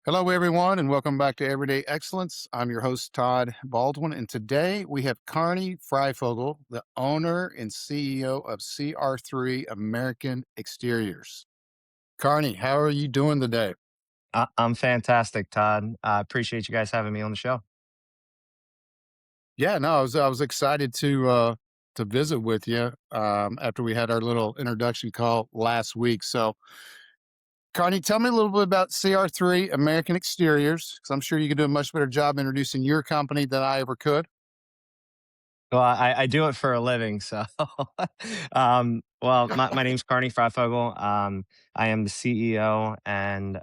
Hello, everyone, and welcome back to Everyday Excellence. I'm your host, Todd Baldwin, and today we have Carnie Fryfogle, the owner and CEO of CR3 American Exteriors. Carnie, how are you doing today? I'm fantastic, Todd. I appreciate you guys having me on the show. Yeah, no, I was excited to visit with you after we had our little introduction call last week. So, Carney, tell me a little bit about CR3 American Exteriors, because I'm sure you could do a much better job introducing your company than I ever could. Well, I do it for a living, so my name's Carnie Fryfogle. I am the CEO and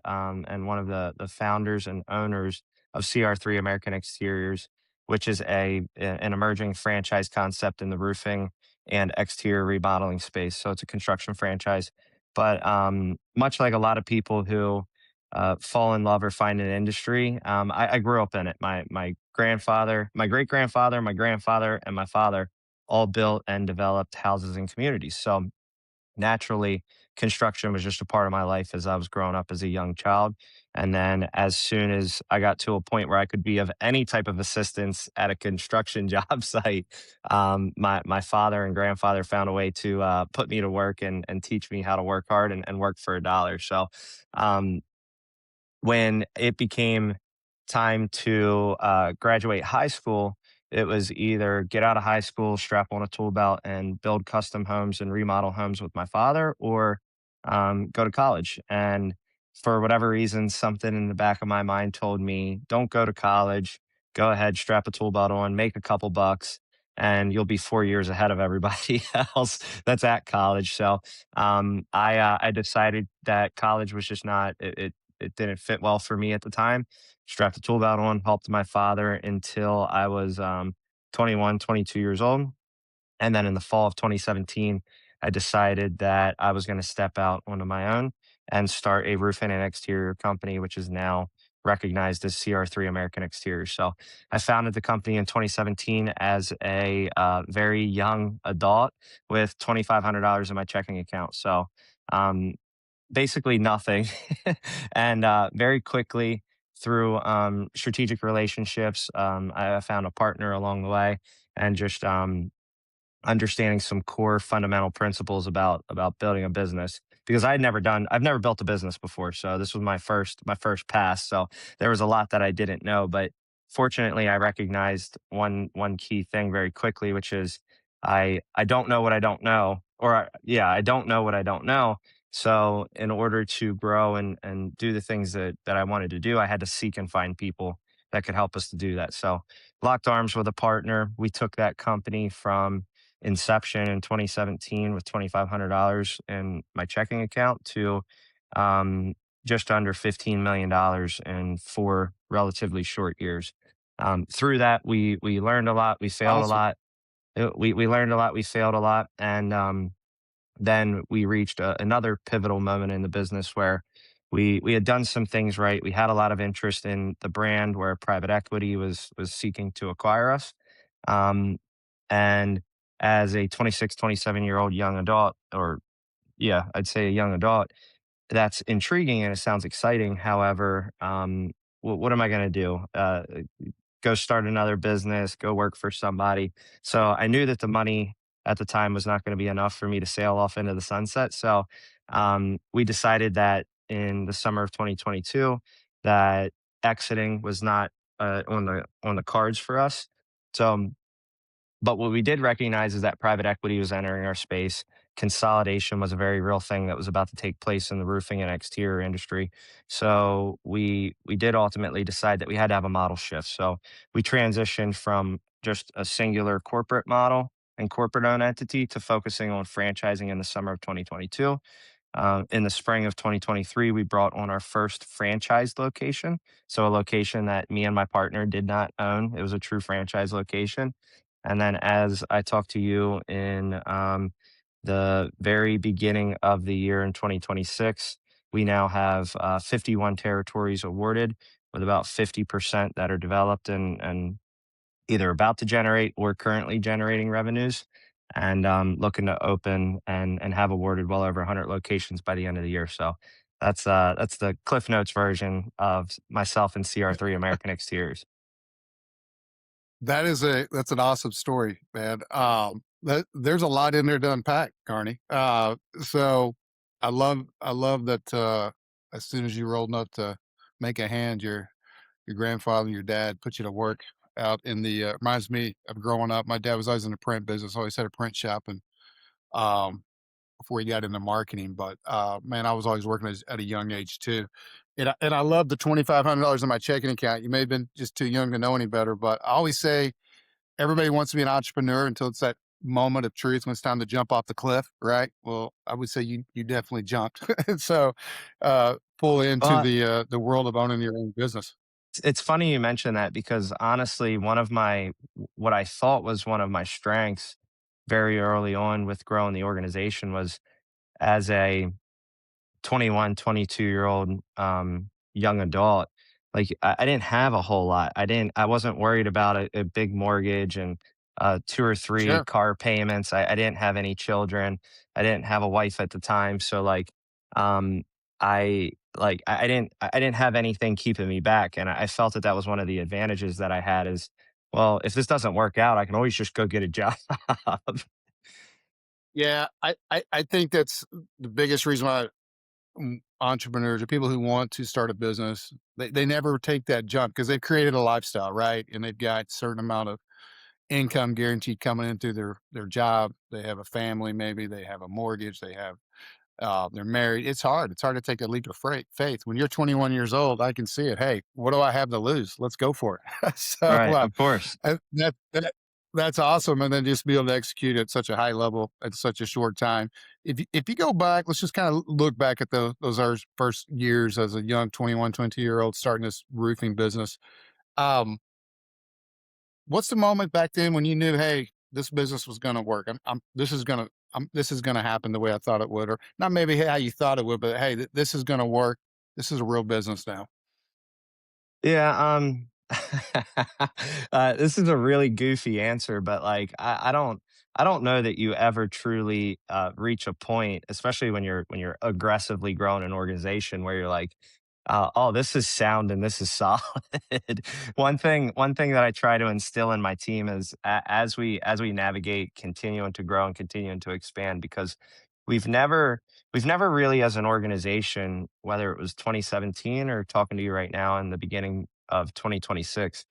one of the founders and owners of CR3 American Exteriors, which is an emerging franchise concept in the roofing and exterior remodeling space. So it's a construction franchise, but much like a lot of people who fall in love or find an industry. I grew up in it. My grandfather, my great grandfather, my grandfather, and my father all built and developed houses and communities. So naturally, construction was just a part of my life as I was growing up as a young child. And then as soon as I got to a point where I could be of any type of assistance at a construction job site, my father and grandfather found a way to put me to work and teach me how to work hard and work for a dollar. So um, when it became time to graduate high school, it was either get out of high school, strap on a tool belt, and build custom homes and remodel homes with my father, or go to college. And for whatever reason, something in the back of my mind told me, don't go to college. Go ahead, strap a tool belt on, make a couple bucks, and you'll be 4 years ahead of everybody else that's at college. So I decided that college was just not it didn't fit well for me at the time. Strapped a tool belt on, helped my father until I was 21, 22 years old. And then in the fall of 2017, I decided that I was going to step out onto my own and start a roofing and exterior company, which is now recognized as CR3 American Exteriors. So I founded the company in 2017 as a very young adult with $2,500 in my checking account. So um, basically nothing. And very quickly, through strategic relationships, I found a partner along the way, and just understanding some core fundamental principles about building a business, because I've never built a business before, so this was my first pass. So there was a lot that I didn't know, but fortunately I recognized one key thing very quickly, which is I don't know what I don't know, yeah, I don't know what I don't know. So in order to grow and do the things that I wanted to do, I had to seek and find people that could help us to do that. So locked arms with a partner, we took that company from inception in 2017 with $2,500 in my checking account to um, just under $15 million in 4 relatively short years. Through that, we learned a lot, we failed a Awesome. lot. We learned a lot, we failed a lot, and then we reached another pivotal moment in the business where we had done some things right. We had a lot of interest in the brand, where private equity was seeking to acquire us. Um, and as a 26, 27-year old young adult, or yeah, I'd say a young adult, that's intriguing and it sounds exciting. However, what am I going to do? Go start another business, go work for somebody. So I knew that the money at the time was not going to be enough for me to sail off into the sunset. So we decided that in the summer of 2022 that exiting was not on the cards for us. So but what we did recognize is that private equity was entering our space. Consolidation was a very real thing that was about to take place in the roofing and exterior industry. So we did ultimately decide that we had to have a model shift. So we transitioned from just a singular corporate model and corporate owned entity to focusing on franchising in the summer of 2022. In the spring of 2023, we brought on our first franchised location. So, a location that me and my partner did not own. It was a true franchise location. And then, as I talked to you in the very beginning of the year in 2026, we now have 51 territories awarded, with about 50% that are developed and either about to generate or currently generating revenues, and looking to open and have awarded well over 100 locations by the end of the year. So That's the Cliff Notes version of myself and CR3 American Exteriors. That's an awesome story, man. There's a lot in there to unpack, Carney. So I love that as soon as you rolled up to make a hand, your grandfather and your dad put you to work out in the reminds me of growing up. My dad was always in the print business, always had a print shop and um before he got into marketing. But man, I was always working at a young age too. And I love the $2,500 in my checking account. You may have been just too young to know any better, but I always say everybody wants to be an entrepreneur until it's that moment of truth when it's time to jump off the cliff, right? Well, I would say you definitely jumped. So pull into Well, the world of owning your own business. it's funny you mention that because honestly, one of my what I thought was one of my strengths very early on with growing the organization was as a 21, 22-year-old young adult, like I didn't have a whole lot. I wasn't worried about a big mortgage and two or three Sure. car payments. I didn't have any children. I didn't have a wife at the time. So um I didn't have anything keeping me back. And I felt that that was one of the advantages that I had is, well, if this doesn't work out, I can always just go get a job. Yeah, I think that's the biggest reason why entrepreneurs or people who want to start a business, they never take that jump because they've created a lifestyle, right? And they've got a certain amount of income guaranteed coming in through their job. They have a family, maybe they have a mortgage, they're married. It's hard. It's hard to take that leap of faith. When you're 21 years old, I can see it. Hey, what do I have to lose? Let's go for it. So Right, of course. that's awesome. And then just be able to execute at such a high level at such a short time. If you go back, let's just kind of look back at those our first years as a young 21, 22-year old starting this roofing business. Um, what's the moment back then when you knew, hey, this business was going to work? This is going to happen the way I thought it would, or not maybe how you thought it would, but hey, this is going to work. This is a real business now. Yeah, this is a really goofy answer, but like I don't know that you ever truly reach a point, especially when you're aggressively growing an organization where you're like, oh, this is sound and this is solid. One thing that I try to instill in my team is as we navigate continuing to grow and continuing to expand because we've never we've never really as an organization, whether it was 2017 or talking to you right now in the beginning of 2026,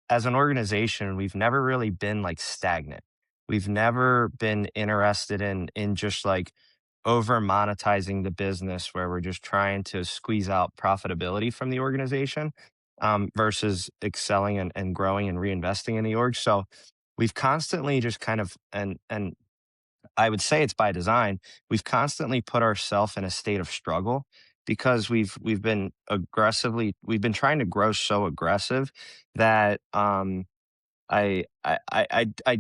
as an organization, we've never really been like stagnant. We've never been interested in just like over monetizing the business where we're just trying to squeeze out profitability from the organization versus excelling and growing and reinvesting in the org. So we've constantly just kind of and I would say it's by design. We've constantly put ourselves in a state of struggle because we've been trying to grow so aggressive that I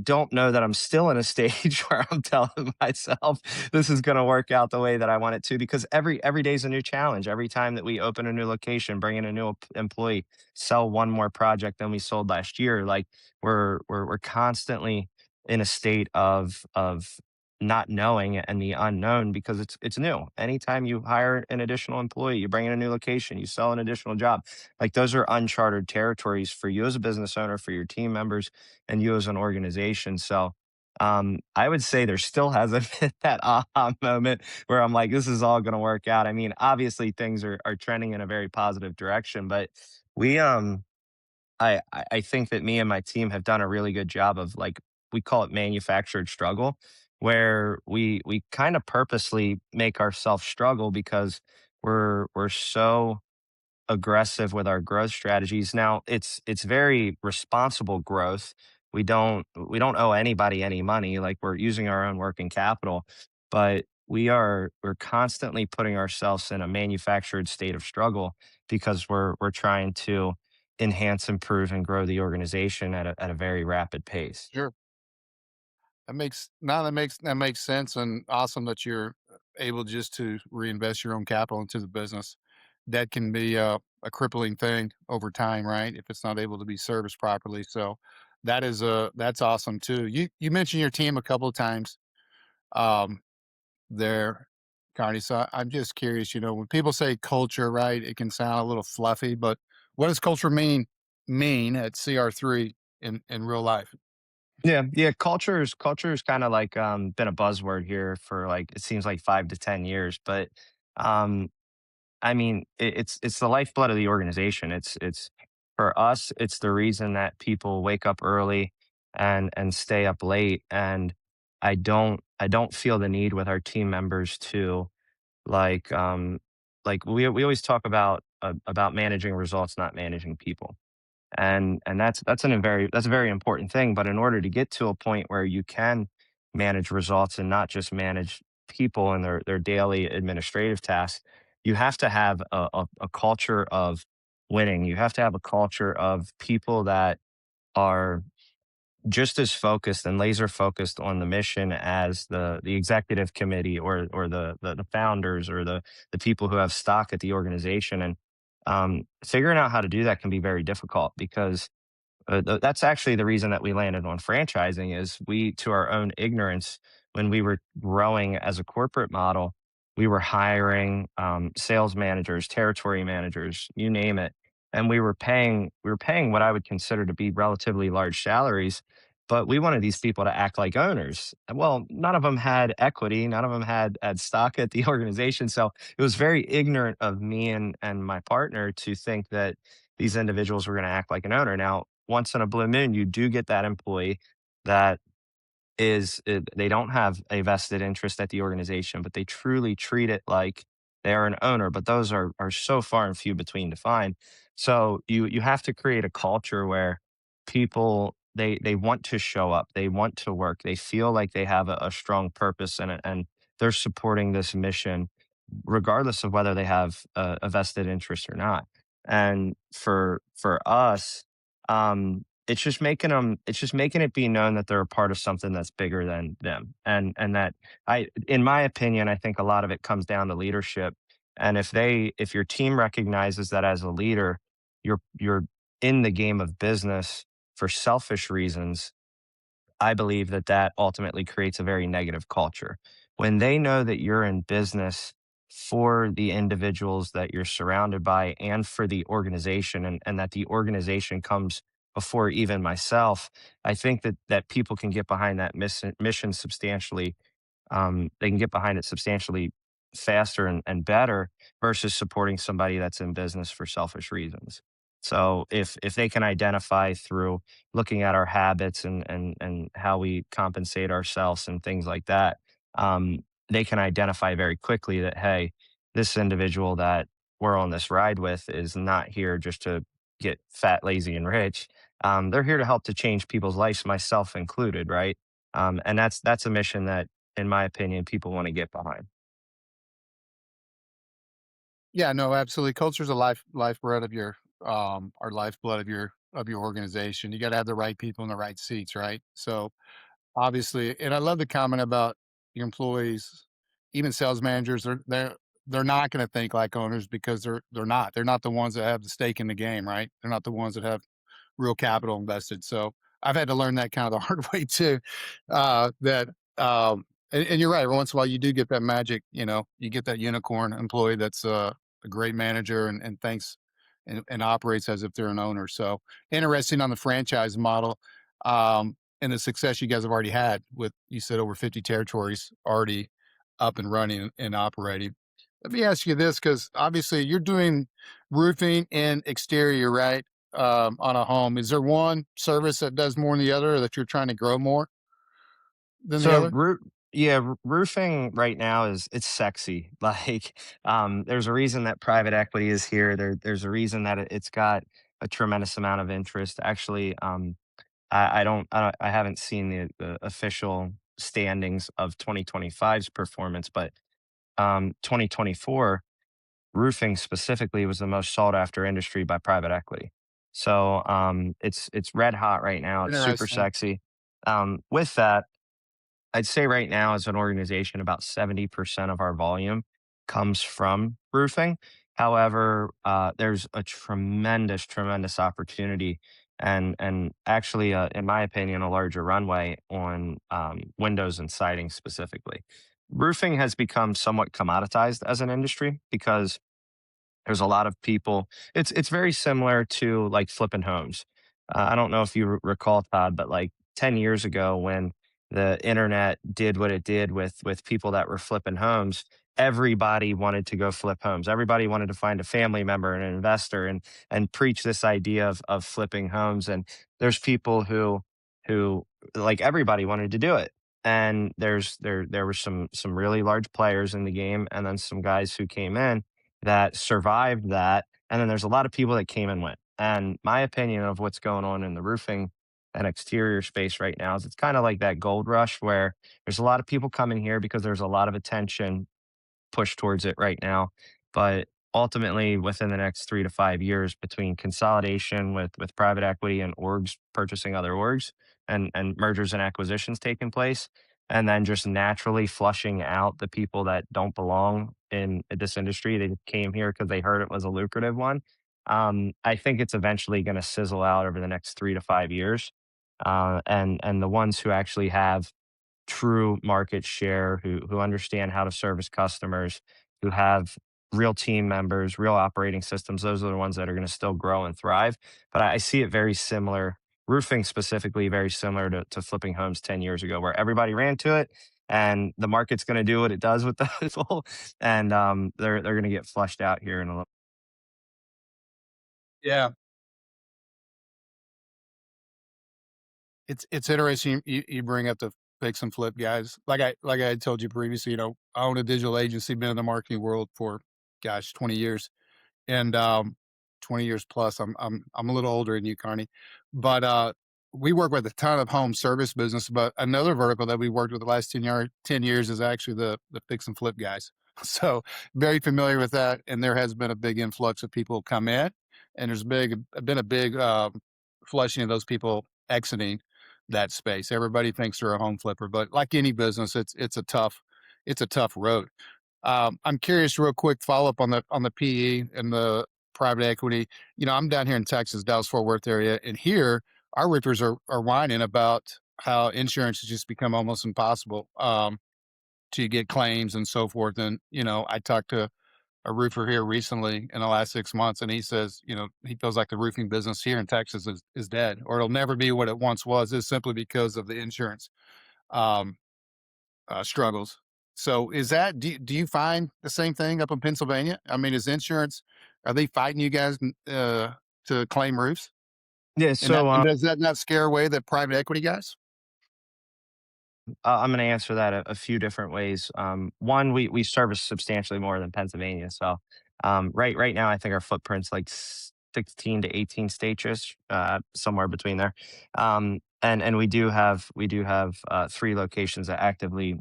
don't know that I'm still in a stage where I'm telling myself this is going to work out the way that I want it to because every day is a new challenge. Every time that we open a new location, bring in a new employee, sell one more project than we sold last year, like we're constantly in a state of not knowing and the unknown because it's new. Anytime you hire an additional employee, you bring in a new location, you sell an additional job, like those are uncharted territories for you as a business owner, for your team members, and you as an organization. So I would say there still hasn't been that aha moment where I'm like, this is all going to work out. I mean, obviously things are trending in a very positive direction, but we I think that me and my team have done a really good job of like we call it manufactured struggle, where we kind of purposely make ourselves struggle because we're so aggressive with our growth strategies. Now, it's very responsible growth. We don't owe anybody any money, like we're using our own working capital, but we're constantly putting ourselves in a manufactured state of struggle because we're trying to enhance, improve, and grow the organization at a very rapid pace. Sure. That makes sense, and awesome that you're able just to reinvest your own capital into the business. That can be a crippling thing over time, right? If it's not able to be serviced properly. So that's awesome too. You mentioned your team a couple of times. Um, they're Carney. So I'm just curious, when people say culture, right, it can sound a little fluffy, but what does culture mean at CR3 in real life? Yeah, yeah. Culture is kind of like been a buzzword here for like it seems like 5 to 10 years, but um, I mean it's the lifeblood of the organization. It's for us. It's the reason that people wake up early and stay up late. And I don't feel the need with our team members to like we always talk about managing results, not managing people, and that's a very important thing. But in order to get to a point where you can manage results and not just manage people and their daily administrative tasks, you have to have a culture of winning. You have to have a culture of people that are just as focused and laser focused on the mission as the executive committee or the founders or the people who have stock at the organization. And figuring out how to do that can be very difficult because that's actually the reason that we landed on franchising. Is we, to our own ignorance, when we were growing as a corporate model, we were hiring sales managers, territory managers, you name it, and we were paying what I would consider to be relatively large salaries. But we wanted these people to act like owners. Well, none of them had equity, none of them had stock at the organization, so it was very ignorant of me and my partner to think that these individuals were going to act like an owner. Now, once in a blue moon, you do get that employee that they don't have a vested interest at the organization, but they truly treat it like they are an owner. But those are so far and few between to find. So you have to create a culture where people they want to show up, they want to work, they feel like they have a strong purpose in it, and they're supporting this mission, regardless of whether they have a vested interest or not. And for us, it's just making it be known that they're a part of something that's bigger than them. And that in my opinion, I think a lot of it comes down to leadership. And if your team recognizes that as a leader, you're in the game of business for selfish reasons, I believe that that ultimately creates a very negative culture. When they know that you're in business for the individuals that you're surrounded by and for the organization, and that the organization comes before even myself, I think that people can get behind that mission substantially. They can get behind it substantially faster and better versus supporting somebody that's in business for selfish reasons. So if they can identify through looking at our habits and how we compensate ourselves and things like that, they can identify very quickly that, hey, this individual that we're on this ride with is not here just to get fat, lazy, and rich. They're here to help to change people's lives, myself included, right? And that's a mission that, in my opinion, people want to get behind. Yeah, no, absolutely. Culture's a lifeblood of your or lifeblood of your organization. You got to have the right people in the right seats, right? So obviously, and I love the comment about your employees, even sales managers. They're not going to think like owners because they're not. They're not the ones that have the stake in the game, right? They're not the ones that have real capital invested. So I've had to learn that kind of the hard way too. That and you're right. Every once in a while, you do get that magic. You get that unicorn employee that's a great manager and thinks and operates as if they're an owner. So interesting on the franchise model. And the success you guys have already had with, you said, over 50 territories already up and running and operating. Let me ask you this, because obviously you're doing roofing and exterior, right? On a home. Is there one service that does more than the other, or that you're trying to grow more than the So, other? yeah, roofing right now is it's sexy. Like, there's a reason that private equity is here. There's a reason that it's got a tremendous amount of interest. Actually, I haven't seen the official standings of 2025's performance, but 2024 roofing specifically was the most sought after industry by private equity. So it's red hot right now. It's super Interesting. sexy. With that, I'd say right now, as an organization, about 70% of our volume comes from roofing. However, there's a tremendous, tremendous opportunity and actually, in my opinion, a larger runway on windows and siding specifically. roofing has become somewhat commoditized as an industry because there's a lot of people. It's very similar to like flipping homes. I don't know if you recall, Todd, but like 10 years ago when the internet did what it did with people that were flipping homes, everybody wanted to go flip homes. Everybody wanted to find a family member and an investor and preach this idea of flipping homes. And there's people who like everybody wanted to do it. And there were some really large players in the game, and then some guys who came in that survived that. And then there's a lot of people that came and went. And my opinion of what's going on in the roofing and exterior space right now is it's kind of like that gold rush where there's a lot of people coming here because there's a lot of attention push towards it right now. But ultimately, within the next 3 to 5 years, between consolidation with private equity and orgs purchasing other orgs and mergers and acquisitions taking place, and then just naturally flushing out the people that don't belong in this industry, they came here because they heard it was a lucrative one. I think it's eventually going to sizzle out over the next 3 to 5 years, and the ones who actually have true market share, who understand how to service customers, who have real team members, real operating systems. Those are the ones that are going to still grow and thrive. But I see it very similar, roofing specifically, very similar to flipping homes 10 years ago, where everybody ran to it. And the market's going to do what it does with the people, and they're going to get flushed out here in a little. Yeah, it's interesting you bring up the fix and flip guys. Like I had told you previously, I own a digital agency, been in the marketing world for, gosh, 20 years. And 20 years plus. I'm a little older than you, Carney, but we work with a ton of home service business. But another vertical that we worked with the last 10 years is actually the fix and flip guys. So very familiar with that, and there has been a big influx of people come in, and been a big flushing of those people exiting that space. Everybody thinks they're a home flipper, but like any business, it's a tough road. I'm curious, real quick follow up on the PE and the private equity. I'm down here in Texas, Dallas Fort Worth area, and here our roofers are whining about how insurance has just become almost impossible to get claims and so forth. And I talked to a roofer here recently in the last 6 months, and he says, he feels like the roofing business here in Texas is dead, or it'll never be what it once was, is simply because of the insurance. Um, struggles. So do you find the same thing up in Pennsylvania? I mean, is insurance, are they fighting you guys to claim roofs? Yeah, And does that not scare away the private equity guys? I'm going to answer that a few different ways. One, we service substantially more than Pennsylvania, so right now I think our footprint's like 16 to 18 states, somewhere between there. And we do have 3 locations that actively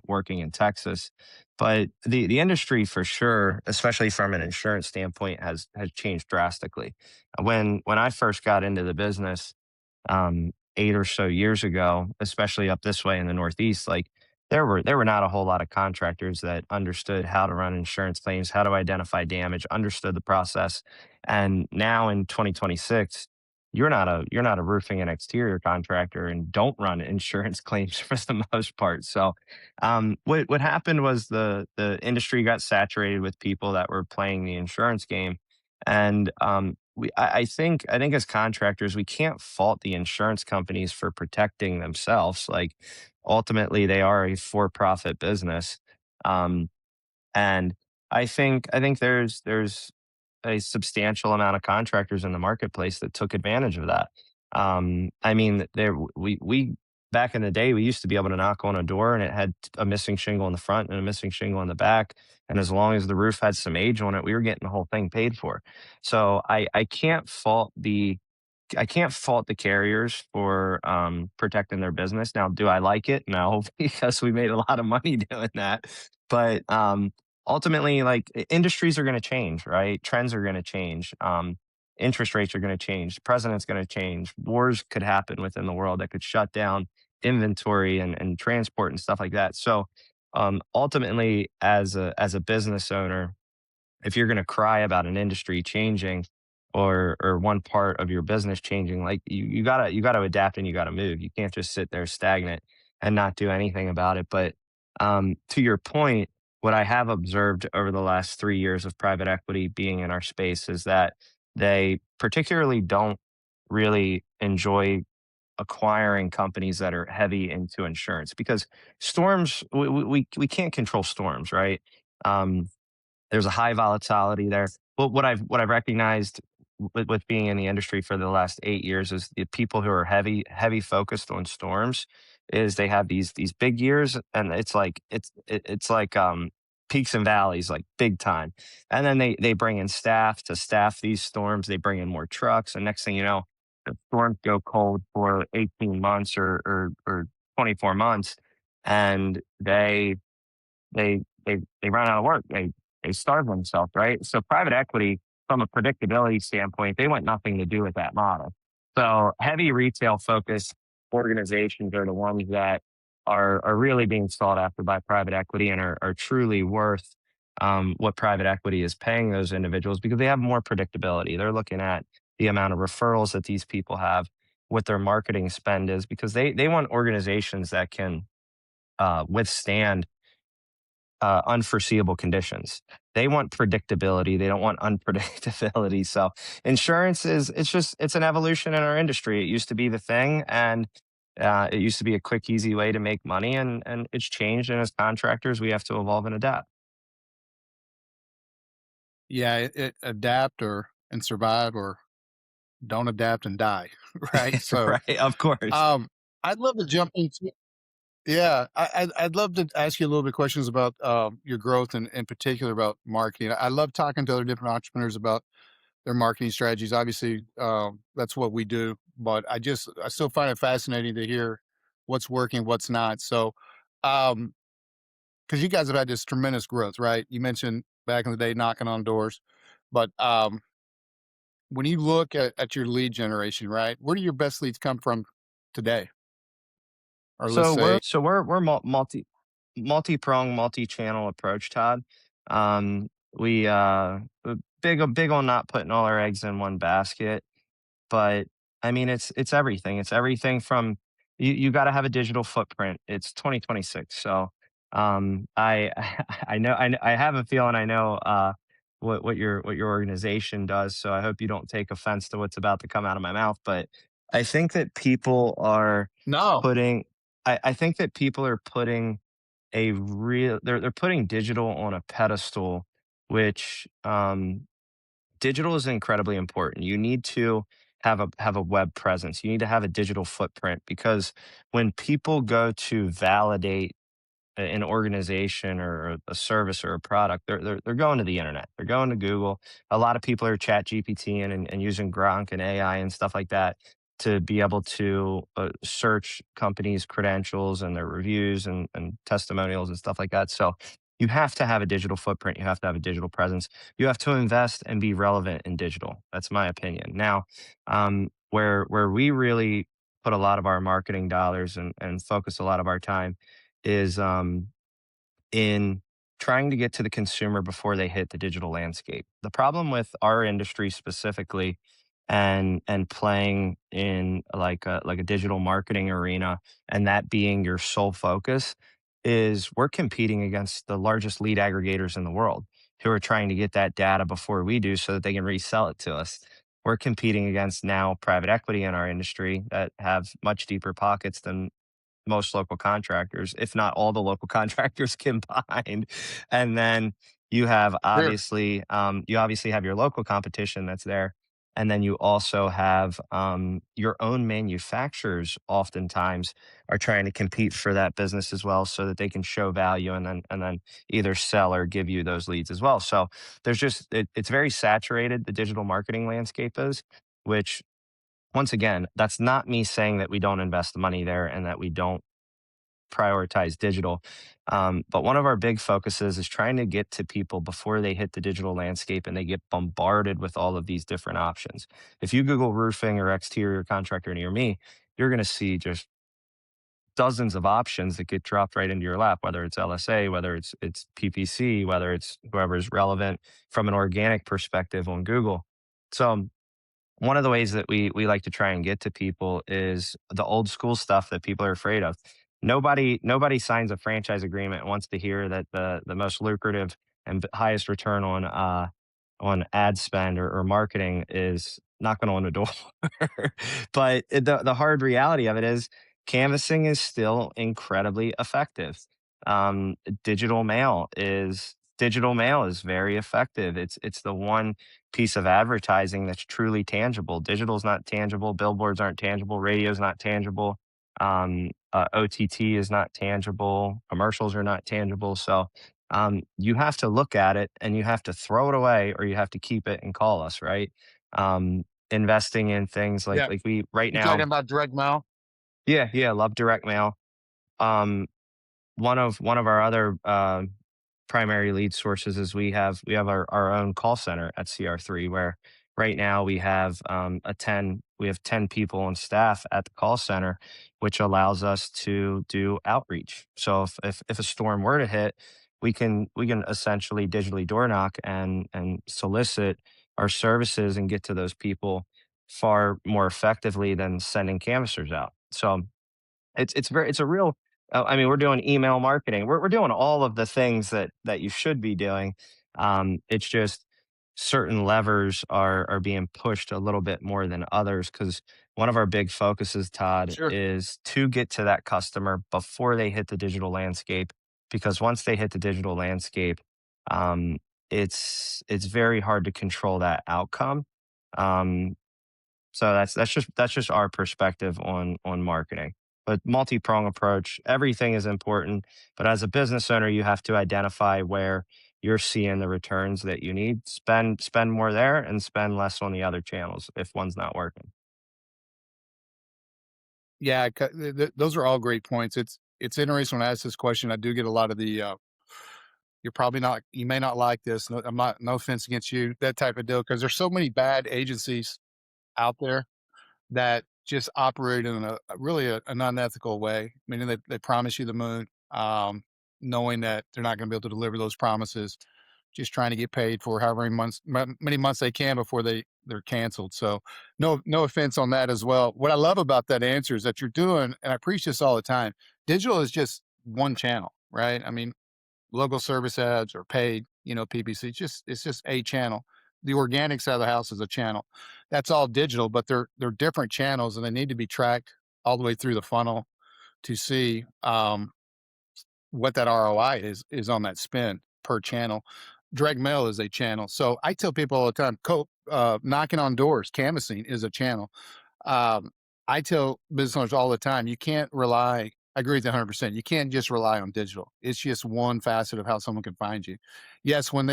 working in Texas, but the industry for sure, especially from an insurance standpoint, has changed drastically. When I first got into the business 8 or so years ago, especially up this way in the Northeast, like there were not a whole lot of contractors that understood how to run insurance claims, how to identify damage, understood the process. And now in 2026, you're not a roofing and exterior contractor and don't run insurance claims for the most part. So what happened was the industry got saturated with people that were playing the insurance game. And I think as contractors, we can't fault the insurance companies for protecting themselves. Like ultimately, they are a for-profit business, um, and I think there's a substantial amount of contractors in the marketplace that took advantage of that. I mean, there we back in the day, we used to be able to knock on a door and it had a missing shingle in the front and a missing shingle in the back, and as long as the roof had some age on it, we were getting the whole thing paid for. So I can't fault the carriers for protecting their business. Now, do I like it? No, because we made a lot of money doing that. But ultimately, like industries are going to change, right? Trends are going to change. Interest rates are going to change. The president's going to change. Wars could happen within the world that could shut down inventory and transport and stuff like that. So ultimately, as a business owner, if you're going to cry about an industry changing or one part of your business changing, like you gotta adapt and you gotta move. You can't just sit there stagnant and not do anything about it. But To your point, what I have observed over the last 3 years of private equity being in our space is that they particularly don't really enjoy acquiring companies that are heavy into insurance because storms we can't control storms, right? Um, there's a high volatility there. Well, what I've recognized with being in the industry for the last 8 years is the people who are heavy focused on storms is they have these big years, and it's like peaks and valleys, like big time. And then they bring in staff to staff these storms. They bring in more trucks, and next thing you know, the storms go cold for 18 months or 24 months, and they run out of work. They starve themselves, right? So private equity, from a predictability standpoint, they want nothing to do with that model. So heavy retail focused organizations are the ones that are really being sought after by private equity and are truly worth what private equity is paying those individuals because they have more predictability. They're looking at the amount of referrals that these people have, what their marketing spend is, because they want organizations that can withstand unforeseeable conditions. They want predictability. They don't want unpredictability. So insurance is it's an evolution in our industry. It used to be the thing, and it used to be a quick, easy way to make money, and it's changed. And as contractors, we have to evolve and adapt. Yeah, it adapt or and survive, or don't adapt and die, right? So, Right? Of course. um, I'd love to jump into yeah, I'd love to ask you a little bit questions about, your growth and in particular about marketing. I love talking to other different entrepreneurs about their marketing strategies. Obviously, that's what we do, but I still find it fascinating to hear what's working, what's not. So, um, because you guys have had this tremendous growth, right? You mentioned back in the day knocking on doors, but, when you look at your lead generation, right, where do your best leads come from today? Or let's say We're multi-pronged, multi-channel approach, Todd. We big on not putting all our eggs in one basket. But I mean, it's everything. It's everything from you got to have a digital footprint. It's 2026, so I I have a feeling I know what your organization does. So I hope you don't take offense to what's about to come out of my mouth. But I think that people are no. putting I think that people are putting a real they're putting digital on a pedestal, which digital is incredibly important. You need to have a web presence. You need to have a digital footprint because when people go to validate an organization or a service or a product, they're going to the internet. They're going to Google. A lot of people are chat GPT and using Gronk and AI and stuff like that to be able to search companies' credentials and their reviews and testimonials and stuff like that. So you have to have a digital footprint. You have to have a digital presence. You have to invest and be relevant in digital. That's my opinion. Now, where we really put a lot of our marketing dollars and focus a lot of our time is in trying to get to the consumer before they hit the digital landscape. The problem with our industry specifically and playing in like a digital marketing arena and that being your sole focus is we're competing against the largest lead aggregators in the world who are trying to get that data before we do so that they can resell it to us. We're competing against now private equity in our industry that have much deeper pockets than most local contractors, if not all the local contractors combined. And then Sure. you obviously have your local competition that's there. And then you also have your own manufacturers oftentimes are trying to compete for that business as well so that they can show value and then either sell or give you those leads as well. So it's very saturated, the digital marketing landscape is, which once again, that's not me saying that we don't invest the money there and that we don't prioritize digital. But one of our big focuses is trying to get to people before they hit the digital landscape and they get bombarded with all of these different options. If you Google roofing or exterior contractor near me, you're going to see just dozens of options that get dropped right into your lap, whether it's LSA, whether it's PPC, whether it's whoever's relevant from an organic perspective on Google. So one of the ways that we like to try and get to people is the old school stuff that people are afraid of. Nobody signs a franchise agreement and wants to hear that the most lucrative and highest return on ad spend or marketing is knocking on the door. But the hard reality of it is canvassing is still incredibly effective. Um, digital mail is very effective. It's the one piece of advertising that's truly tangible. Digital's not tangible, billboards aren't tangible, radio's not tangible, OTT is not tangible, commercials are not tangible. So you have to look at it and you have to throw it away or you have to keep it and call us, right? Investing in things Yeah. like we right You talking now. about direct mail? Yeah, yeah, love direct mail. Um, one of our other primary lead sources is we have our own call center at CR3 where right now we have 10 people on staff at the call center, which allows us to do outreach. So if a storm were to hit, we can essentially digitally door knock and solicit our services and get to those people far more effectively than sending canvassers out. So it's a real. I mean, we're doing email marketing. We're doing all of the things that you should be doing. It's just certain levers are being pushed a little bit more than others because one of our big focuses, Todd, Sure. is to get to that customer before they hit the digital landscape. Because once they hit the digital landscape, um, it's very hard to control that outcome. Um, so that's just our perspective on marketing. But multi-prong approach, everything is important. But as a business owner, you have to identify where you're seeing the returns that you need. Spend more there and spend less on the other channels if one's not working. Yeah, those are all great points. It's interesting when I ask this question. I do get a lot of the you're probably not, you may not like this. No, I'm not, no offense against you, that type of deal, because there's so many bad agencies out there that just operate in an unethical way. Meaning they promise you the moon, knowing that they're not going to be able to deliver those promises, just trying to get paid for however many months they can before they're canceled. So no offense on that as well. What I love about that answer is that you're doing, and I preach this all the time. Digital is just one channel, right? I mean, local service ads or paid, PPC. It's just a channel. The organic side of the house is a channel. That's all digital, but they're different channels and they need to be tracked all the way through the funnel to see what that ROI is on that spend per channel. Direct mail is a channel. So I tell people all the time, knocking on doors, canvassing is a channel. um, I tell business owners all the time, you can't rely. I agree with you 100%. You can't just rely on digital. It's just one facet of how someone can find you. Yes, when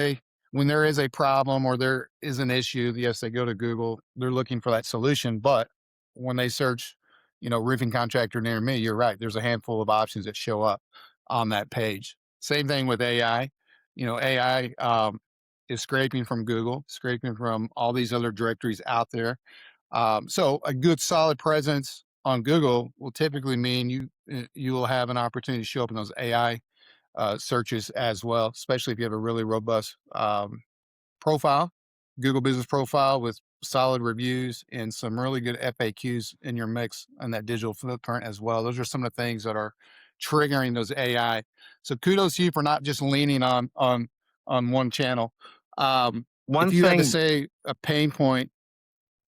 there is a problem or there is an issue, yes, they go to Google. They're looking for that solution. But when they search, roofing contractor near me, you're right. There's a handful of options that show up on that page. Same thing with AI. AI is scraping from Google, scraping from all these other directories out there. So a good solid presence on Google will typically mean you will have an opportunity to show up in those AI searches as well, especially if you have a really robust profile, Google Business Profile with solid reviews and some really good FAQs in your mix and that digital footprint as well. Those are some of the things that are triggering those AI. So kudos to you for not just leaning on one channel. One If you had to thing say a pain point,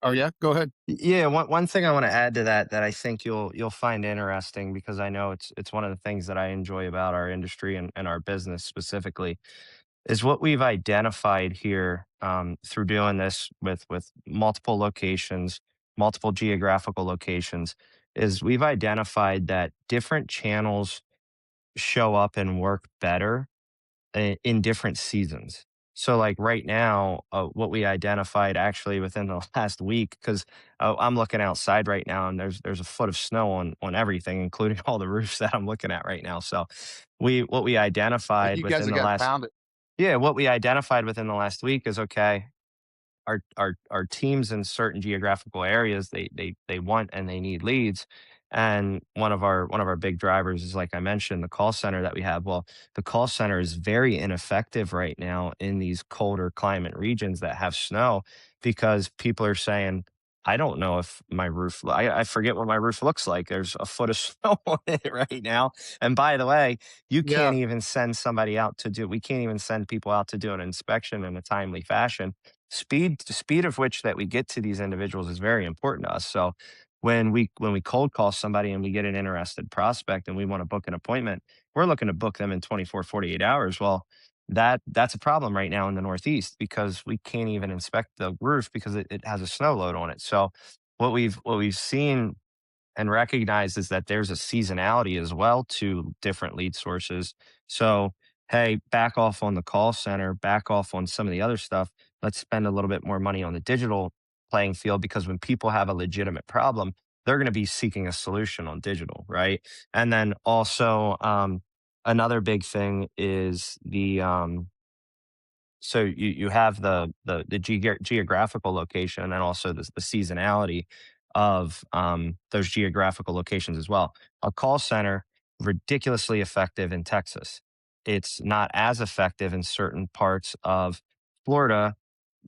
oh yeah, go ahead. Yeah, one thing I want to add to that I think you'll find interesting because I know it's one of the things that I enjoy about our industry and our business specifically is what we've identified here through doing this with multiple locations, multiple geographical locations, is we've identified that different channels show up and work better in different seasons. So, like right now, what we identified actually within the last week, because I'm looking outside right now, and there's a foot of snow on everything, including all the roofs that I'm looking at right now. So, we what we identified You guys within have the got last pounded. yeah, what we identified within the last week is okay. Our teams in certain geographical areas they want and they need leads, and one of our big drivers is, like I mentioned, the call center that we have. Well, the call center is very ineffective right now in these colder climate regions that have snow because people are saying I don't know if my roof, I forget what my roof looks like. There's a foot of snow on it right now. And by the way, you Yeah. can't even send somebody out to do, we can't even send people out to do an inspection in a timely fashion. The speed of which that we get to these individuals is very important to us. So when we cold call somebody and we get an interested prospect and we want to book an appointment, we're looking to book them in 24, 48 hours. Well, that's a problem right now in the Northeast because we can't even inspect the roof because it has a snow load on it. So what we've seen and recognized is that there's a seasonality as well to different lead sources. So, hey, back off on the call center, back off on some of the other stuff. Let's spend a little bit more money on the digital playing field because when people have a legitimate problem, they're going to be seeking a solution on digital, right? And then also, another big thing is so you have the geographical location and also the seasonality of those geographical locations as well. A call center, ridiculously effective in Texas. It's not as effective in certain parts of Florida.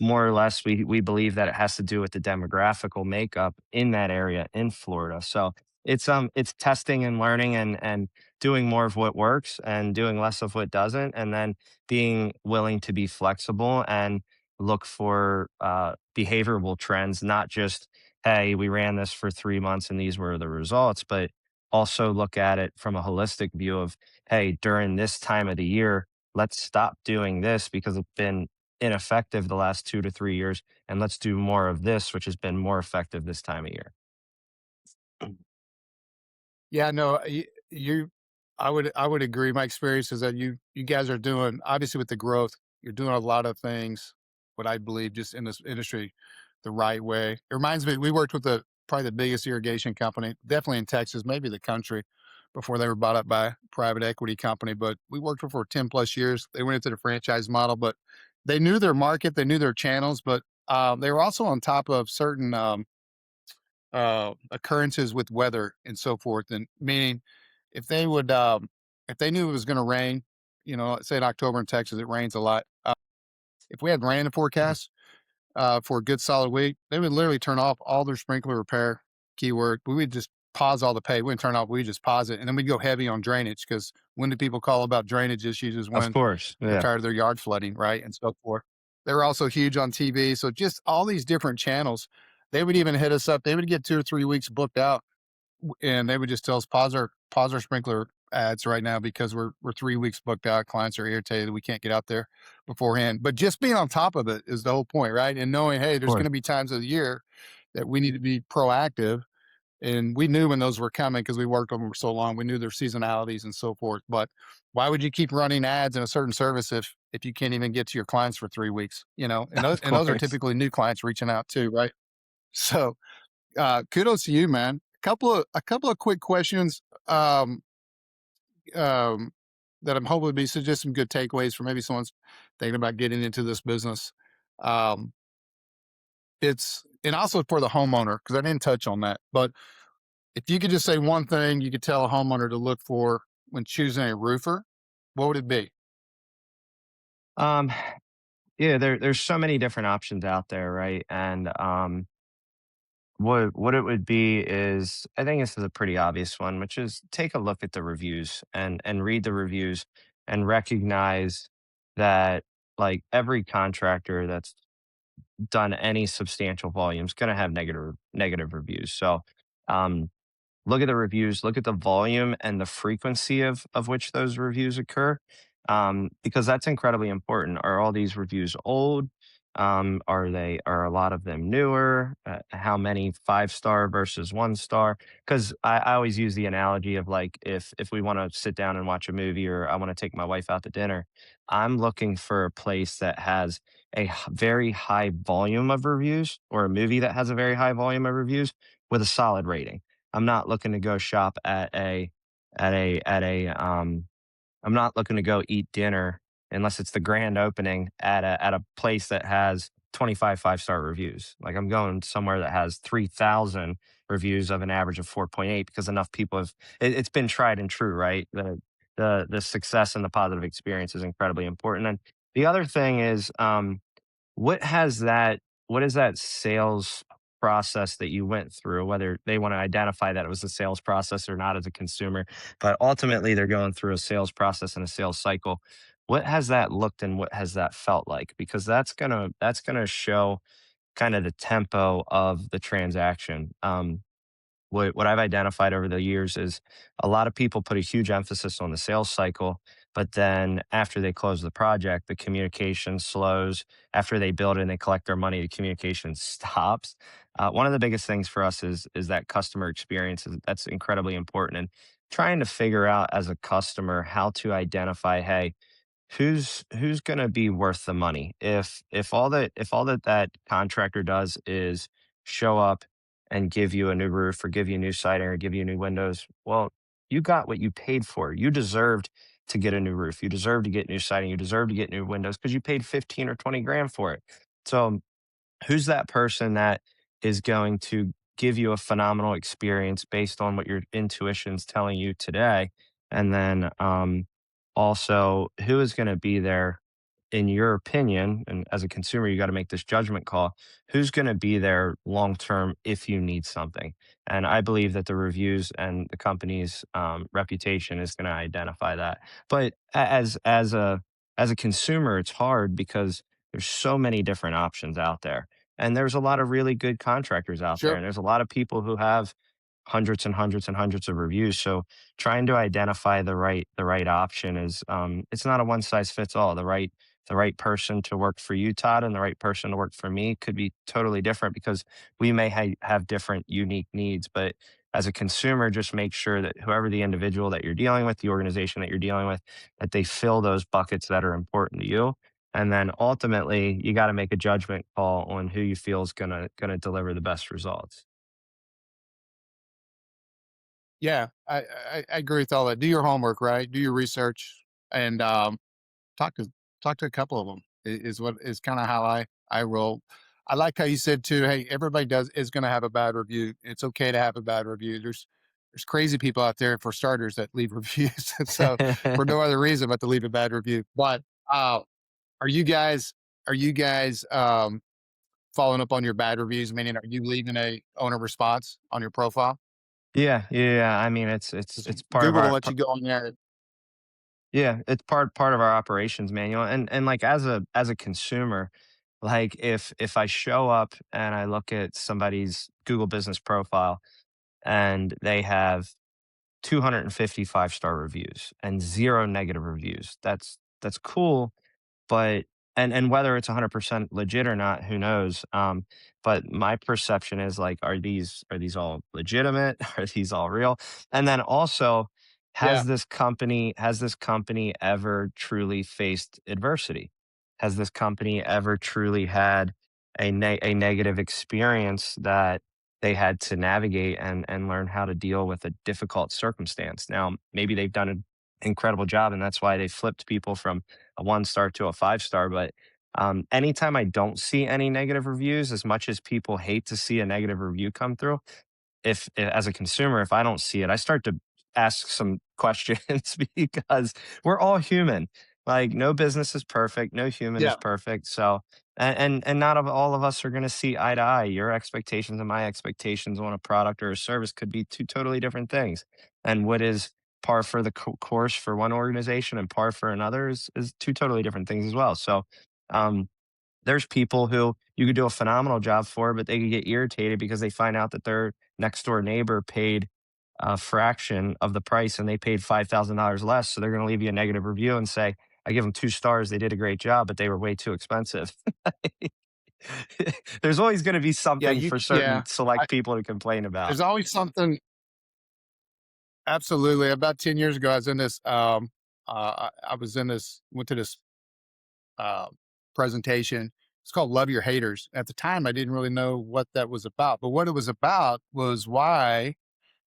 More or less, we believe that it has to do with the demographical makeup in that area in Florida. So it's testing and learning and doing more of what works and doing less of what doesn't, and then being willing to be flexible and look for behavioral trends, not just, hey, we ran this for 3 months and these were the results, but also look at it from a holistic view of, hey, during this time of the year, let's stop doing this because it's been ineffective the last 2 to 3 years. And let's do more of this, which has been more effective this time of year. Yeah, no, I would agree. My experience is that you guys are doing obviously with the growth, you're doing a lot of things, what I believe just in this industry the right way. It reminds me, we worked with the probably the biggest irrigation company, definitely in Texas, maybe the country, before they were bought up by a private equity company. But we worked with for 10 plus years. They went into the franchise model, but they knew their market, they knew their channels, but they were also on top of certain occurrences with weather and so forth. And meaning, if they would, if they knew it was going to rain, let's say in October in Texas, it rains a lot. If we had rain in the forecast for a good solid week, they would literally turn off all their sprinkler repair. Keyword. We would just pause all the pay. We wouldn't turn off. We just pause it, and then we go heavy on drainage because when do people call about drainage issues? Is Of when course. they're Yeah. tired of their yard flooding, right, and so forth. They're also huge on TV. So just all these different channels. They would even hit us up. They would get 2 or 3 weeks booked out, and they would just tell us pause our sprinkler ads right now because we're 3 weeks booked out. Clients are irritated. We can't get out there beforehand. But just being on top of it is the whole point, right? And knowing, hey, Of there's going course. to be times of the year that we need to be proactive. And we knew when those were coming because we worked on them for so long. We knew their seasonalities and so forth. But why would you keep running ads in a certain service if you can't even get to your clients for 3 weeks? And those Of and those are course. typically new clients reaching out too, right? So kudos to you, man. A couple of quick questions um, that I'm hoping would be just some good takeaways for maybe someone's thinking about getting into this business. Um, it's and also for the homeowner because I didn't touch on that. But if you could just say one thing you could tell a homeowner to look for when choosing a roofer, what would it be? Um, yeah, there's so many different options out there, right? And what it would be is, I think this is a pretty obvious one, which is take a look at the reviews and read the reviews and recognize that, like, every contractor that's done any substantial volume is going to have negative reviews. So um, look at the reviews, look at the volume and the frequency of which those reviews occur, because that's incredibly important. Are all these reviews old? Are a lot of them newer? How many 5 star versus 1 star? Because I always use the analogy of, like, if we want to sit down and watch a movie or I want to take my wife out to dinner, I'm looking for a place that has very high volume of reviews, or a movie that has a very high volume of reviews with a solid rating. I'm not looking to go shop at a I'm not looking to go eat dinner unless it's the grand opening at a place that has 25 5-star reviews. Like, I'm going somewhere that has 3,000 reviews of an average of 4.8 because enough people it's been tried and true, right? The success and the positive experience is incredibly important. And the other thing is, what has that what is that sales process that you went through, whether they want to identify that it was a sales process or not as a consumer, but ultimately they're going through a sales process and a sales cycle. What has that looked and what has that felt like? Because that's gonna show kind of the tempo of the transaction. What I've identified over the years is a lot of people put a huge emphasis on the sales cycle, but then after they close the project, the communication slows. After they build and they collect their money, the communication stops. One of the biggest things for us is that customer experience. That's incredibly important, and trying to figure out as a customer how to identify, hey, who's going to be worth the money if all that contractor does is show up and give you a new roof or give you new siding or give you new windows. Well, you got what you paid for. You deserved to get a new roof, you deserve to get new siding, you deserve to get new windows because you paid 15 or 20 grand for it. So who's that person that is going to give you a phenomenal experience based on what your intuition's telling you today? And then also, who is going to be there in your opinion? And as a consumer, you got to make this judgment call. Who's going to be there long term if you need something? And I believe that the reviews and the company's reputation is going to identify that. But as a consumer, it's hard because there's so many different options out there, and there's a lot of really good contractors out there, Sure. and there's a lot of people who have hundreds and hundreds and hundreds of reviews. So trying to identify the right option is it's not a one size fits all. The right person to work for you, Todd, and the right person to work for me could be totally different because we may have different unique needs. But as a consumer, just make sure that whoever the individual that you're dealing with, the organization that you're dealing with, that they fill those buckets that are important to you. And then ultimately, you got to make a judgment call on who you feel is gonna deliver the best results. Yeah, I agree with all that. Do your homework, right? Do your research, and talk to a couple of them. Is what is kind of how I roll. I like how you said too. Hey, everybody does is going to have a bad review. It's okay to have a bad review. There's crazy people out there for starters that leave reviews, so for no other reason but to leave a bad review. But uh, are you guys are you guys following up on your bad reviews? Meaning, are you leaving a owner response on your profile? Yeah, yeah, yeah. I mean, Because it's part of Google will our let you go on there. yeah, it's part of our operations manual. And like as a consumer, like if I show up and I look at somebody's Google business profile and they have 255-star reviews and zero negative reviews, that's cool. But and whether it's 100% legit or not, who knows? But my perception is like, are these all legitimate? Are these all real? And then also, Yeah, has this company ever truly faced adversity? Has this company ever truly had a negative experience that they had to navigate and learn how to deal with a difficult circumstance? Now, maybe they've done an incredible job, and that's why they flipped people from a 1 star to a 5 star. But anytime I don't see any negative reviews, as much as people hate to see a negative review come through, if as a consumer, if I don't see it, I start to ask some questions because we're all human. Like no business is perfect, no human is yeah, perfect. So and not of all of us are going to see eye to eye. Your expectations and my expectations on a product or a service could be two totally different things. And what is par for the course for one organization and par for another is two totally different things as well. So um, there's people who you could do a phenomenal job for, but they could get irritated because they find out that their next door neighbor paid a fraction of the price and they paid $5,000 less. So they're going to leave you a negative review and say, I give them 2 stars. They did a great job, but they were way too expensive. There's always going to be yeah. something You for yeah. certain select people to complain about. There's always something. Absolutely. About 10 years ago, I was in this. I was in this. Went to this uh, presentation. It's called "Love Your Haters." At the time, I didn't really know what that was about, but what it was about was why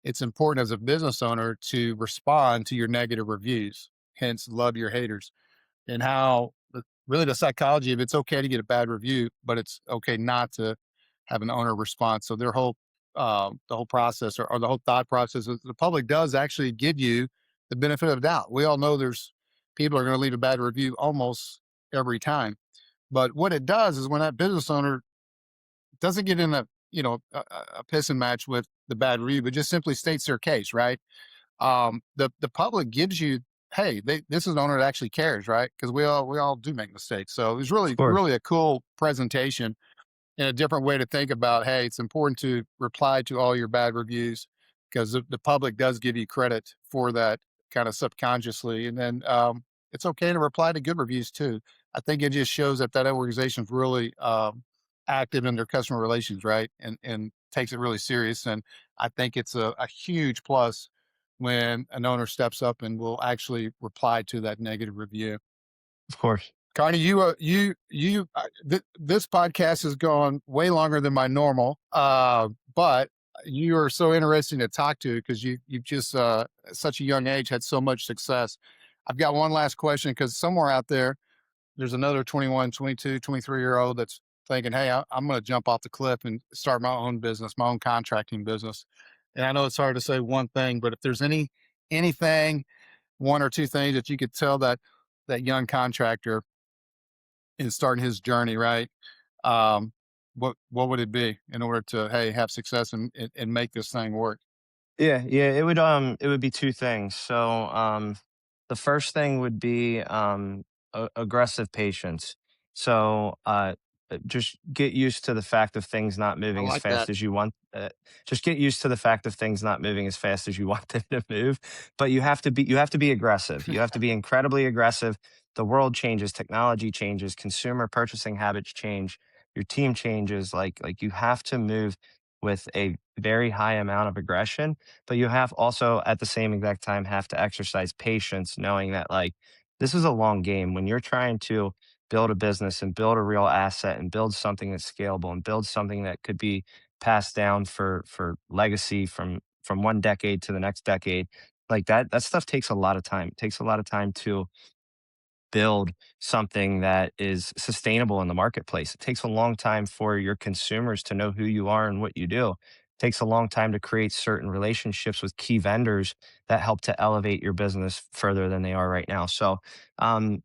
it's important as a business owner to respond to your negative reviews. Hence, love your haters, and how really the psychology of it's okay to get a bad review, but it's okay not to have an owner response. So their whole the whole process or the whole thought process is the public does actually give you the benefit of the doubt. We all know there's people are going to leave a bad review almost every time. But what it does is when that business owner doesn't get in a a pissing match with the bad review, but just simply states their case, right? The public gives you, hey, this is an owner that actually cares, right? Because we all do make mistakes. So it was Of really course. really a cool presentation and a different way to think about, hey, it's important to reply to all your bad reviews because the public does give you credit for that kind of subconsciously. And then it's okay to reply to good reviews too. I think it just shows that that organization is really active in their customer relations, right? And takes it really serious. And I think it's a huge plus when an owner steps up and will actually reply to that negative review. Of course. Carney, this podcast has gone way longer than my normal, but you are so interesting to talk to because you've just at such a young age had so much success. I've got one last question because somewhere out there, there's another 21, 22, 23-year old that's thinking, hey, I'm going to jump off the cliff and start my own business, my own contracting business. And I know it's hard to say one thing, but if there's anything, one or two things that you could tell that young contractor in starting his journey, right? Um, what would it be in order to, hey, have success and make this thing work? Yeah, yeah, it would be 2 things. So, the first thing would be, aggressive patience. So, just get used to the fact of things not I moving as like fast that. as you want, just get used to the fact of things not moving as fast as you want them to move, but you have to be aggressive. You have to be incredibly aggressive. The world changes, technology changes, consumer purchasing habits change, your team changes, you have to move with a very high amount of aggression, but you have also at the same exact time have to exercise patience, knowing that this is a long game. When you're trying to build a business and build a real asset and build something that's scalable and build something that could be passed down for legacy from one decade to the next decade, that stuff takes a lot of time. It takes a lot of time to build something that is sustainable in the marketplace. It takes a long time for your consumers to know who you are and what you do. It takes a long time to create certain relationships with key vendors that help to elevate your business further than they are right now. So, um,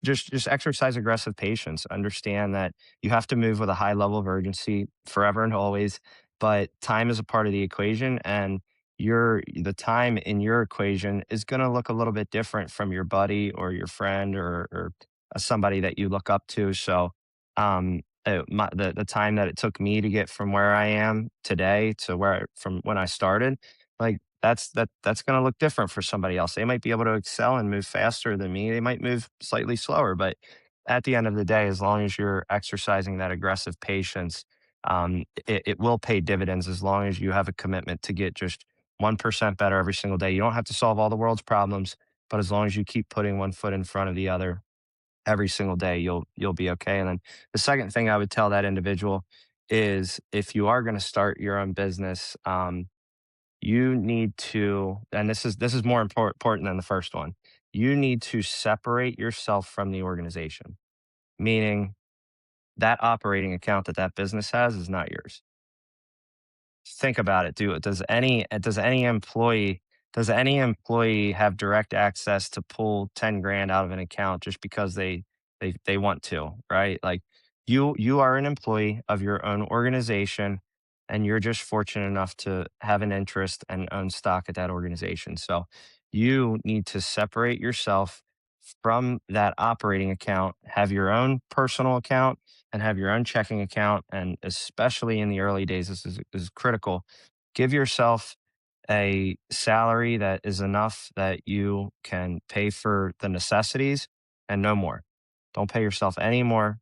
just exercise aggressive patience. Understand that you have to move with a high level of urgency forever and always, but time is a part of the equation, and the time in your equation is going to look a little bit different from your buddy or your friend or somebody that you look up to. So, the time that it took me to get from where I am today to from when I started, that's going to look different for somebody else. They might be able to excel and move faster than me. They might move slightly slower, but at the end of the day, as long as you're exercising that aggressive patience, it will pay dividends as long as you have a commitment to get just 1% better every single day. You don't have to solve all the world's problems, but as long as you keep putting one foot in front of the other every single day, you'll be okay. And then the second thing I would tell that individual is if you are going to start your own business, you need to, and this is more important than the first one. You need to separate yourself from the organization, meaning that operating account that that business has is not yours. Think about it. Does any employee have direct access to pull 10 grand out of an account just because they want to, right? Like you are an employee of your own organization and you're just fortunate enough to have an interest and own stock at that organization. So you need to separate yourself from that operating account, have your own personal account and have your own checking account. And especially in the early days, this is critical. Give yourself a salary that is enough that you can pay for the necessities and no more. Don't pay yourself any more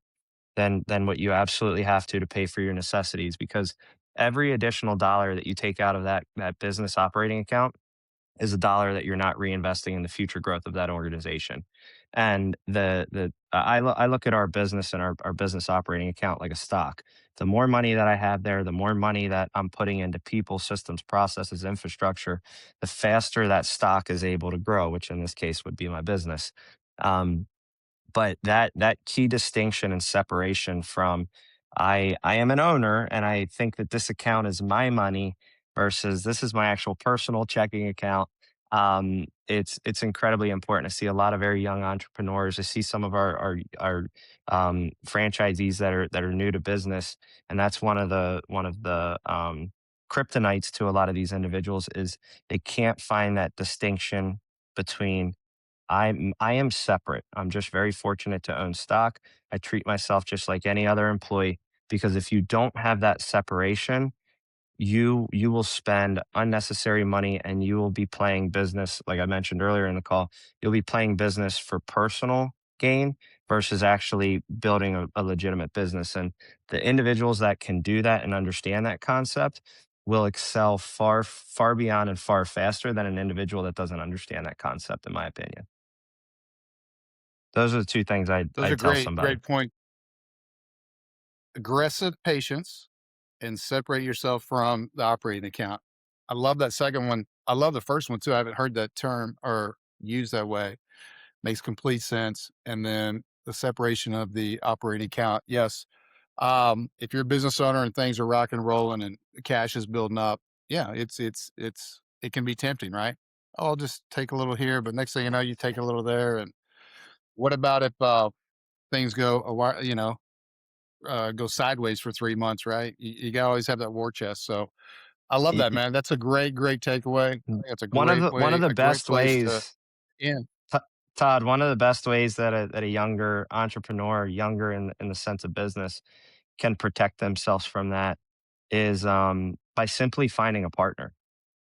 than what you absolutely have to pay for your necessities because every additional dollar that you take out of that business operating account is a dollar that you're not reinvesting in the future growth of that organization. And I look at our business and our business operating account like a stock. The more money that I have there, the more money that I'm putting into people, systems, processes, infrastructure, the faster that stock is able to grow, which in this case would be my business. Um, but that key distinction and separation from I am an owner and I think that this account is my money versus this is my actual personal checking account. It's incredibly important. I see a lot of very young entrepreneurs. I see some of our franchisees that are new to business, and that's one of the kryptonites to a lot of these individuals is they can't find that distinction between I am separate. I'm just very fortunate to own stock. I treat myself just like any other employee because if you don't have that separation, you will spend unnecessary money and you will be playing business like I mentioned earlier in the call. You'll be playing business for personal gain versus actually building a legitimate business. And the individuals that can do that and understand that concept will excel far beyond and far faster than an individual that doesn't understand that concept, in my opinion. Those are the 2 things Those are I'd tell great, somebody. great point. Aggressive patience and separate yourself from the operating account. I love that second one. I love the first one too. I haven't heard that term or used that way. Makes complete sense. And then the separation of the operating account. Yes. If you're a business owner and things are rock and rolling and the cash is building up, yeah, it can be tempting, right? Oh, I'll just take a little here, but next thing you know, you take a little there. And what about if things go a while, go sideways for 3 months, right? You gotta always have that war chest. So I love that, man. That's a great, great takeaway. I think it's a great One of way, the a great best place to ways end. To Todd, one of the best ways that a younger entrepreneur, younger in the sense of business, can protect themselves from that is, by simply finding a partner.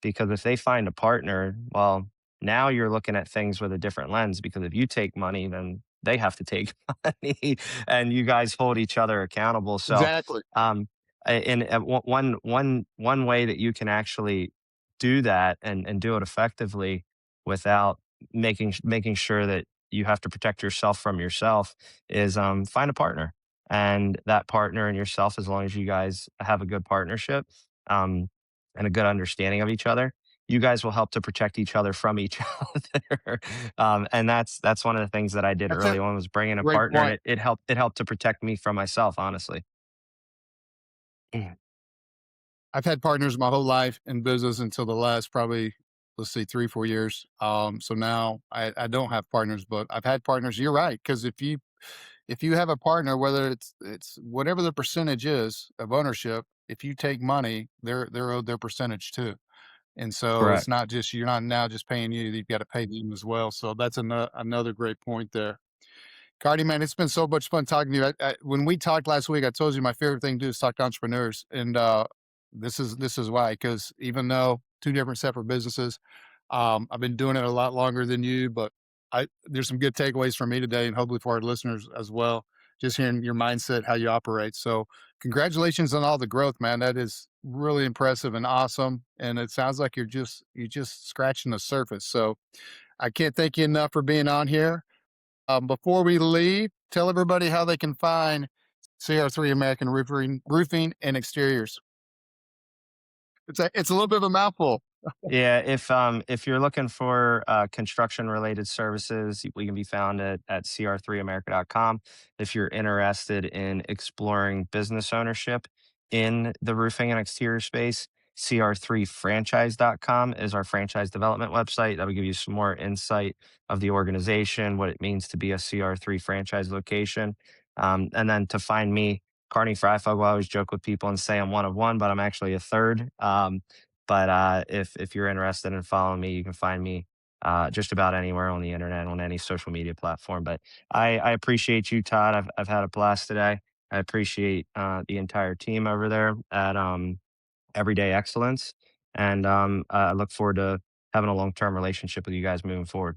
Because if they find a partner, well, now you're looking at things with a different lens because if you take money, then they have to take money and you guys hold each other accountable. So, Exactly. um, one way that you can actually do that and do it effectively without making sure that you have to protect yourself from yourself is find a partner. And that partner and yourself, as long as you guys have a good partnership, um, and a good understanding of each other, you guys will help to protect each other from each other. And that's one of the things that I did That's a early on was bringing a great partner, and point. it helped to protect me from myself, honestly. Mm. I've had partners my whole life in business until the last probably, let's see, 3, 4 years. So now I don't have partners, but I've had partners. You're right. Cause if you have a partner, whether it's whatever the percentage is of ownership, if you take money, they're owed their percentage too. And so it's Correct. not just you're not now just paying you, you've got to pay them as well. So that's another great point there. Cardi, man, it's been so much fun talking to you. When we talked last week, I told you my favorite thing to do is talk to entrepreneurs, and this is why. Because even though two different separate businesses, I've been doing it a lot longer than you, but there's some good takeaways from me today, and hopefully for our listeners as well. Just hearing your mindset, how you operate. So, congratulations on all the growth, man. That is really impressive and awesome. And it sounds like you're just scratching the surface. So, I can't thank you enough for being on here. Before we leave, tell everybody how they can find CR3 American Roofing and Exteriors. It's a little bit of a mouthful. Yeah, if you're looking for construction related services, we can be found at cr3america.com. If you're interested in exploring business ownership in the roofing and exterior space, cr3franchise.com is our franchise development website. That'll give you some more insight of the organization, what it means to be a CR3 franchise location. And then to find me, Carnie Fryfogle, I always joke with people and say I'm one of one, but I'm actually a third. But if you're interested in following me, you can find me just about anywhere on the internet, on any social media platform. But I appreciate you, Todd. I've had a blast today. I appreciate the entire team over there at Everyday Excellence, and I look forward to having a long term relationship with you guys moving forward.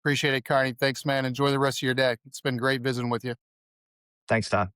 Appreciate it, Carney. Thanks, man. Enjoy the rest of your day. It's been great visiting with you. Thanks, Todd.